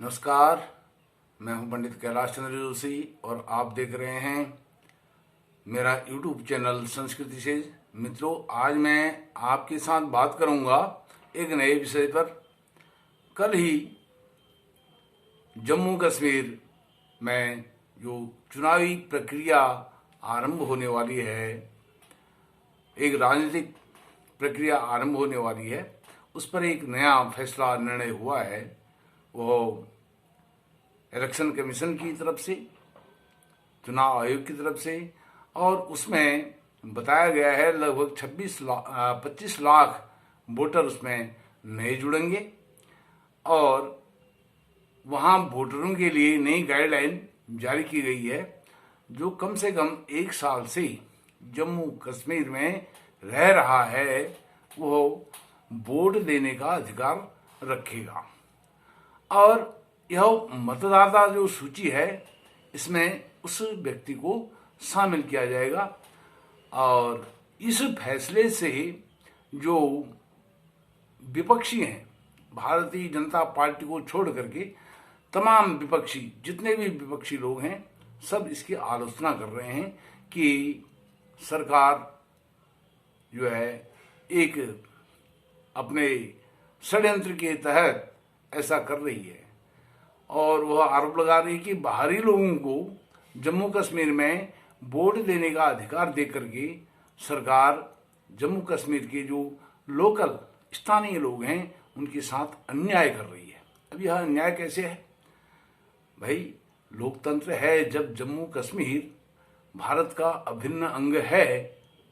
नमस्कार। मैं हूं पंडित कैलाश चंद्र जोशी और आप देख रहे हैं मेरा यूट्यूब चैनल संस्कृति से। मित्रों, आज मैं आपके साथ बात करूंगा एक नए विषय पर। कल ही जम्मू कश्मीर में जो चुनावी प्रक्रिया आरंभ होने वाली है, एक राजनीतिक प्रक्रिया आरंभ होने वाली है, उस पर एक नया फैसला निर्णय हुआ है। वो इलेक्शन कमीशन की तरफ से, चुनाव आयोग की तरफ से, और उसमें बताया गया है लगभग 25 लाख वोटर उसमें नए जुड़ेंगे और वहाँ वोटरों के लिए नई गाइडलाइन जारी की गई है जो कम से कम 1 साल से जम्मू कश्मीर में रह रहा है वो वोट देने का अधिकार रखेगा। और यह मतदाता जो सूची है इसमें उस व्यक्ति को शामिल किया जाएगा। और इस फैसले से जो विपक्षी हैं, भारतीय जनता पार्टी को छोड़ करके तमाम विपक्षी, जितने भी विपक्षी लोग हैं, सब इसकी आलोचना कर रहे हैं कि सरकार जो है एक अपने षड्यंत्र के तहत ऐसा कर रही है। और वह आरोप लगा रही है कि बाहरी लोगों को जम्मू कश्मीर में वोट देने का अधिकार देकर के सरकार जम्मू कश्मीर के जो लोकल स्थानीय लोग हैं उनके साथ अन्याय कर रही है। अब यह अन्याय कैसे है भाई? लोकतंत्र है, जब जम्मू कश्मीर भारत का अभिन्न अंग है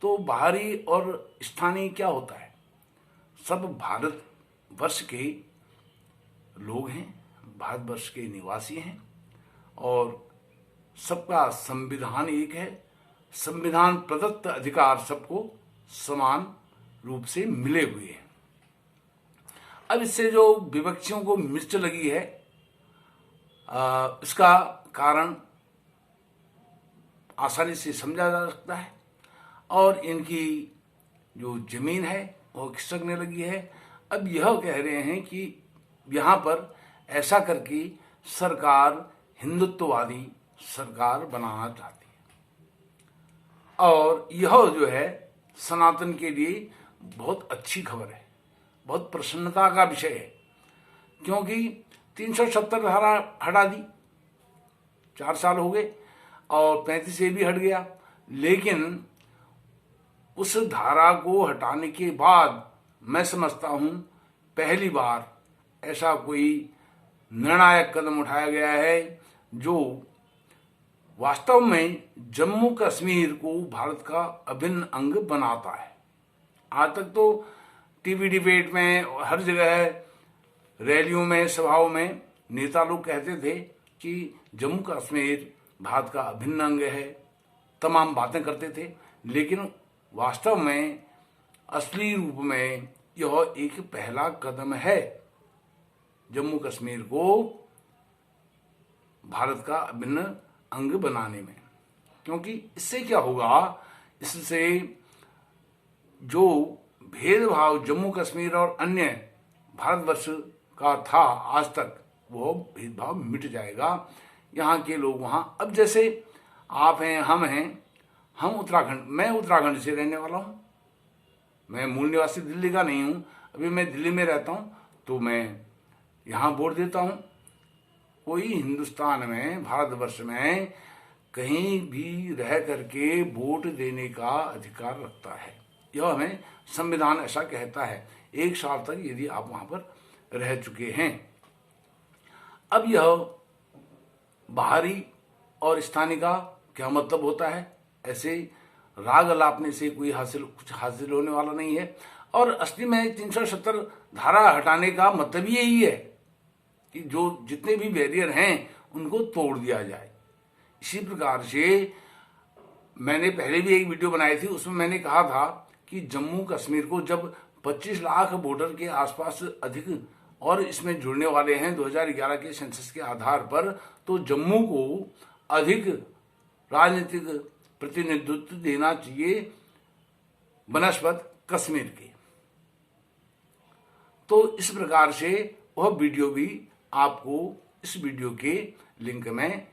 तो बाहरी और स्थानीय क्या होता है? सब भारत वर्ष के लोग हैं, भारतवर्ष के निवासी हैं और सबका संविधान एक है। संविधान प्रदत्त अधिकार सबको समान रूप से मिले हुए हैं। अब इससे जो विपक्षियों को मिर्च लगी है, इसका कारण आसानी से समझा जा सकता है। और इनकी जो जमीन है वो खिसकने लगी है। अब यह कह रहे हैं कि यहाँ पर ऐसा करके सरकार हिंदुत्ववादी सरकार बनाना चाहती है और यह जो है सनातन के लिए बहुत अच्छी खबर है, बहुत प्रसन्नता का विषय है। क्योंकि 370 धारा हटा दी, 4 साल हो गए, और 35 भी हट गया। लेकिन उस धारा को हटाने के बाद मैं समझता हूं पहली बार ऐसा कोई निर्णायक कदम उठाया गया है जो वास्तव में जम्मू कश्मीर को भारत का अभिन्न अंग बनाता है। आज तक तो टीवी डिबेट में, हर जगह रैलियों में, सभाओं में नेता लोग कहते थे कि जम्मू कश्मीर भारत का अभिन्न अंग है, तमाम बातें करते थे। लेकिन वास्तव में असली रूप में यह एक पहला कदम है जम्मू कश्मीर को भारत का अभिन्न अंग बनाने में। क्योंकि इससे क्या होगा, इससे जो भेदभाव जम्मू कश्मीर और अन्य भारतवर्ष का था आज तक, वो भेदभाव मिट जाएगा। यहाँ के लोग वहाँ, अब जैसे आप हैं, हम हैं, हम उत्तराखंड, मैं उत्तराखंड से रहने वाला हूँ, मैं मूल निवासी दिल्ली का नहीं हूँ, अभी मैं दिल्ली में रहता हूँ, तो मैं यहाँ वोट देता हूँ। कोई हिंदुस्तान में, भारतवर्ष में कहीं भी रह करके वोट देने का अधिकार रखता है। यह हमें संविधान ऐसा कहता है, 1 साल तक यदि आप वहाँ पर रह चुके हैं। अब यह बाहरी और स्थानीय का क्या मतलब होता है? ऐसे राग अलापने से कुछ हासिल होने वाला नहीं है। और असली में 370 धारा हटाने का मतलब यही है कि जो जितने भी बैरियर हैं उनको तोड़ दिया जाए। इसी प्रकार से मैंने पहले भी एक वीडियो बनाई थी, उसमें मैंने कहा था कि जम्मू कश्मीर को जब 25 लाख वोटर के आसपास अधिक और इसमें जुड़ने वाले हैं 2011 के सेंसस के आधार पर, तो जम्मू को अधिक राजनीतिक प्रतिनिधित्व देना चाहिए बनस्पत कश्मीर के। तो इस प्रकार से वह वीडियो भी आपको इस वीडियो के लिंक में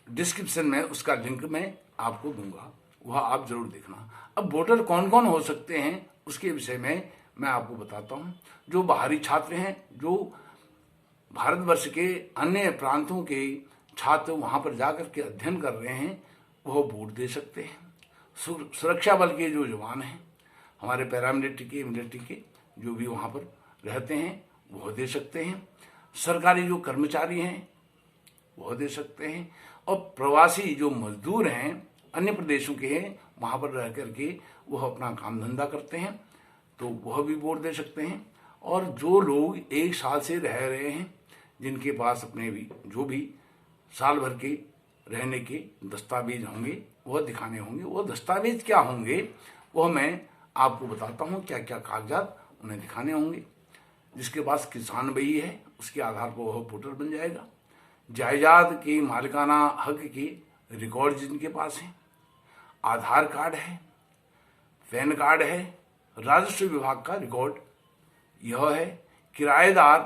डिस्क्रिप्शन में उसका लिंक मैं आपको दूंगा, वह आप जरूर देखना। अब वोटर कौन कौन हो सकते हैं उसके विषय में मैं आपको बताता हूं। जो बाहरी छात्र हैं, जो भारतवर्ष के अन्य प्रांतों के छात्र वहां पर जाकर के अध्ययन कर रहे हैं, वह वोट दे सकते हैं। सुरक्षा बल के जो जवान हैं, हमारे पैरामिलिट्री के, मिलिट्री के जो भी वहां पर रहते हैं, वह दे सकते हैं। सरकारी जो कर्मचारी हैं वह दे सकते हैं। और प्रवासी जो मजदूर हैं, अन्य प्रदेशों के हैं, वहां पर रह करके वह अपना काम धंधा करते हैं, तो वह भी वोट दे सकते हैं। और जो लोग 1 साल से रह रहे हैं, जिनके पास अपने भी जो भी साल भर के रहने के दस्तावेज होंगे, वह दिखाने होंगे। वह दस्तावेज क्या होंगे वह मैं आपको बताता हूँ, क्या क्या कागजात उन्हें दिखाने होंगे। जिसके पास किसान बही है, उसके आधार पर वह वोटर बन जाएगा। जायदाद के मालिकाना हक के रिकॉर्ड जिनके पास हैं, आधार कार्ड है, पैन कार्ड है, राजस्व विभाग का रिकॉर्ड यह है, किराएदार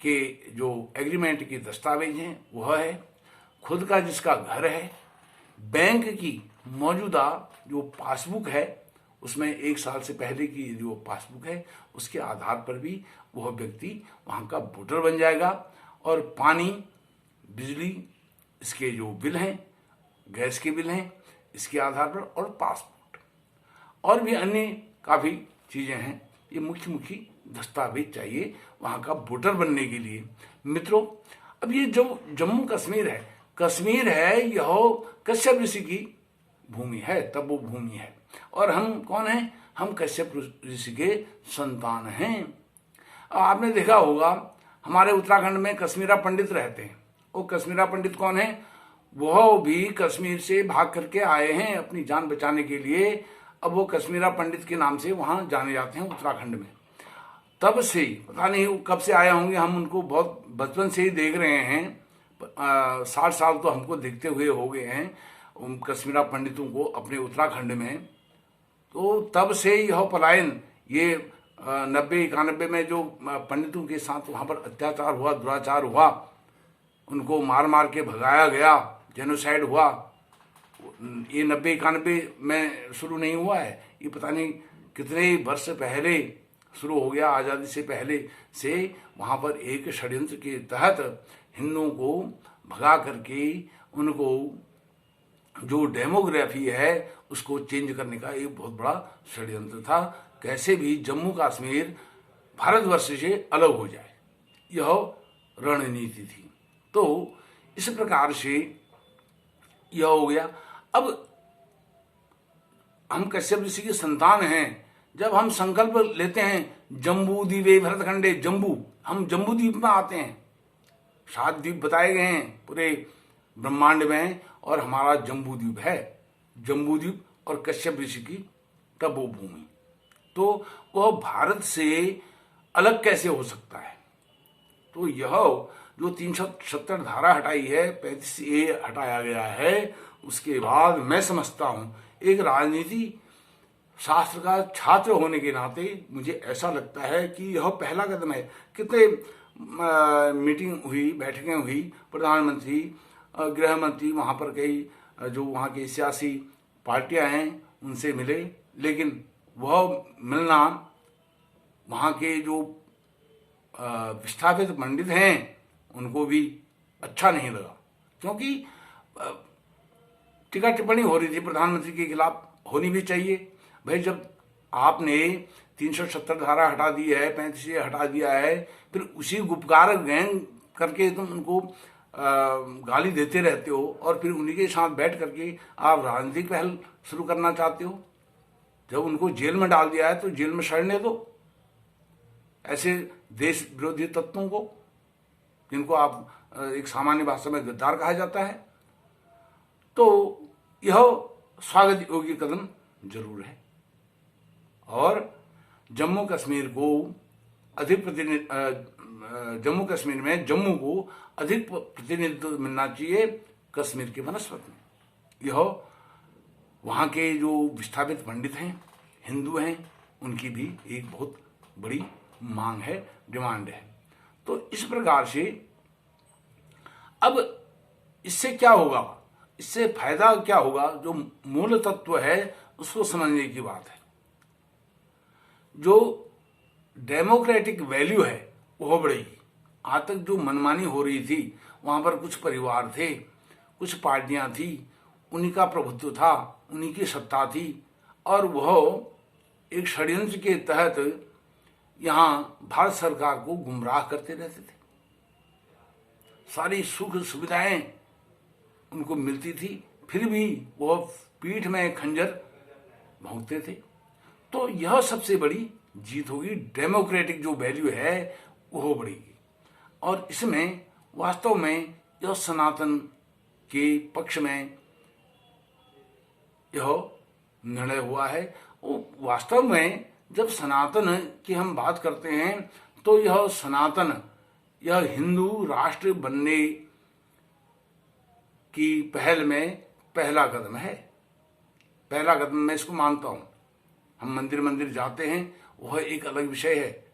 के जो एग्रीमेंट के दस्तावेज हैं वह है, खुद का जिसका घर है, बैंक की मौजूदा जो पासबुक है उसमें 1 साल से पहले की जो पासबुक है उसके आधार पर भी वह व्यक्ति वहां का वोटर बन जाएगा। और पानी, बिजली, इसके जो बिल हैं, गैस के बिल हैं, इसके आधार पर, और पासपोर्ट और भी अन्य काफी चीजें हैं। ये मुख्य दस्तावेज चाहिए वहां का वोटर बनने के लिए। मित्रों, अब ये जो जम्मू कश्मीर है यह कश्यप ऋषि की भूमि है, तब वो भूमि है। और हम कौन हैं? हम कश्यप ऋषि के संतान हैं। आपने देखा होगा हमारे उत्तराखंड में कश्मीरा पंडित रहते हैं। वो कश्मीरा पंडित कौन है? वह भी कश्मीर से भाग करके आए हैं अपनी जान बचाने के लिए। अब वो कश्मीरा पंडित के नाम से वहां जाने जाते हैं उत्तराखंड में। तब से पता नहीं कब से आए होंगे, हम उनको बहुत बचपन से ही देख रहे हैं। 60 साल तो हमको देखते हुए हो गए हैं उन कश्मीरा पंडितों को अपने उत्तराखंड में। तो तब से यह पलायन, ये 90-91 में जो पंडितों के साथ वहां पर अत्याचार हुआ, दुराचार हुआ, उनको मार मार के भगाया गया, जेनोसाइड हुआ, ये 90-91 में शुरू नहीं हुआ है। ये पता नहीं कितने वर्ष पहले शुरू हो गया, आजादी से पहले से वहां पर एक षड्यंत्र के तहत हिंदुओं को भगा करके उनको जो डेमोग्राफी है उसको चेंज करने का एक बहुत बड़ा षड्यंत्र था। कैसे भी जम्मू कश्मीर भारतवर्ष से अलग हो जाए, यह रणनीति थी। तो इस प्रकार से यह हो गया। अब हम कश्यप ऋषि के संतान हैं। जब हम संकल्प लेते हैं जम्बू द्वीपे भरतखंडे, जम्बू, हम जम्बू द्वीप में आते हैं। 7 द्वीप बताए गए हैं पूरे ब्रह्मांड में, और हमारा जम्बू द्वीप है। जम्बू द्वीप और कश्यप ऋषि की तपो भूमि, तो वह भारत से अलग कैसे हो सकता है? तो यह जो 370 धारा हटाई है, 35A हटाया गया है, उसके बाद मैं समझता हूं एक राजनीति शास्त्र का छात्र होने के नाते मुझे ऐसा लगता है कि यह पहला कदम है। कितने मीटिंग हुई, बैठकें हुई, प्रधानमंत्री, गृह मंत्री, वहां पर कई जो वहां की सियासी पार्टियां हैं उनसे मिले, लेकिन वह मिलना वहां के जो विस्थापित पंडित हैं उनको भी अच्छा नहीं लगा, क्योंकि टीका टिप्पणी हो रही थी प्रधानमंत्री के खिलाफ। होनी भी चाहिए भाई। जब आपने 370 धारा हटा दी है, 35A हटा दिया है, फिर उसी गुपकार गैंग करके तुम उनको गाली देते रहते हो, और फिर उन्हीं के साथ बैठ करके आप राजनीतिक पहल शुरू करना चाहते हो। जब उनको जेल में डाल दिया है तो जेल में सड़ने दो ऐसे देश विरोधी तत्वों को, जिनको आप एक सामान्य भाषा में गद्दार कहा जाता है। तो यह स्वागत योग्य कदम जरूर है। और जम्मू कश्मीर को अधिक जम्मू कश्मीर में जम्मू को अधिक प्रतिनिधित्व मिलना चाहिए कश्मीर के वनस्पति में। यह वहाँ के जो विस्थापित पंडित हैं, हिंदू हैं, उनकी भी एक बहुत बड़ी मांग है, डिमांड है। तो इस प्रकार से अब इससे क्या होगा, इससे फायदा क्या होगा, जो मूल तत्व है उसको समझने की बात है। जो डेमोक्रेटिक वैल्यू है वो बढ़ेगी। आज तक जो मनमानी हो रही थी, वहां पर कुछ परिवार थे, कुछ पार्टियां थी, उन्हीं का प्रभुत्व था, उन्हीं की सत्ता थी, और वह एक षड्यंत्र के तहत यहां भारत सरकार को गुमराह करते रहते थे। सारी सुख सुविधाएं उनको मिलती थी, फिर भी वह पीठ में खंजर भोंकते थे। तो यह सबसे बड़ी जीत होगी। डेमोक्रेटिक जो वैल्यू है वो बढ़ेगी, और इसमें वास्तव में यह सनातन के पक्ष में यह निर्णय हुआ है। वो वास्तव में जब सनातन की हम बात करते हैं तो यह सनातन, यह हिंदू राष्ट्र बनने की पहल में पहला कदम है। पहला कदम मैं इसको मानता हूं। हम मंदिर मंदिर जाते हैं, वह एक अलग विषय है,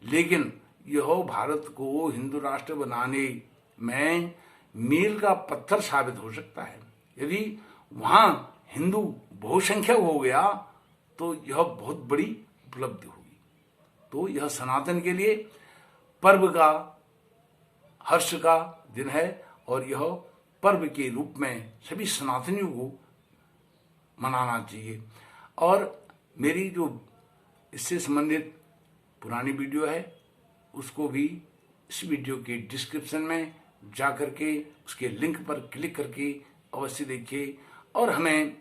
लेकिन यह भारत को हिंदू राष्ट्र बनाने में मील का पत्थर साबित हो सकता है। यदि वहां हिंदू बहुसंख्यक हो गया तो यह बहुत बड़ी उपलब्धि होगी। तो यह सनातन के लिए पर्व का, हर्ष का दिन है, और यह पर्व के रूप में सभी सनातनियों को मनाना चाहिए। और मेरी जो इससे संबंधित पुरानी वीडियो है उसको भी इस वीडियो के डिस्क्रिप्शन में जा करके उसके लिंक पर क्लिक करके अवश्य देखिए। और हमें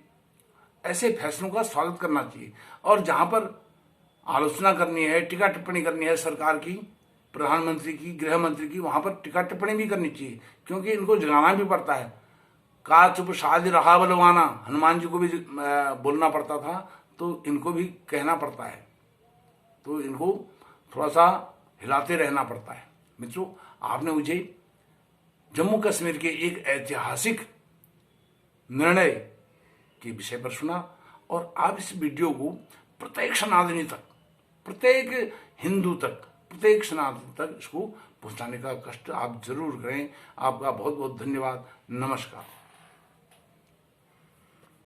ऐसे फैसलों का स्वागत करना चाहिए, और जहां पर आलोचना करनी है, टीका टिप्पणी करनी है सरकार की, प्रधानमंत्री की, गृह मंत्री की, वहां पर टीका टिप्पणी भी करनी चाहिए, क्योंकि इनको जगाना भी पड़ता है। का चुप साध रहा बलवाना, हनुमान जी को भी बोलना पड़ता था, तो इनको भी कहना पड़ता है। तो इनको थोड़ा सा हिलाते रहना पड़ता है। मित्रों, आपने मुझे जम्मू कश्मीर के एक ऐतिहासिक निर्णय के विषय पर सुना, और आप इस वीडियो को प्रत्येक सनातनी तक, प्रत्येक हिंदू तक, प्रत्येक सनातनी तक इसको पहुंचाने का कष्ट आप जरूर करें। आपका बहुत बहुत धन्यवाद। नमस्कार।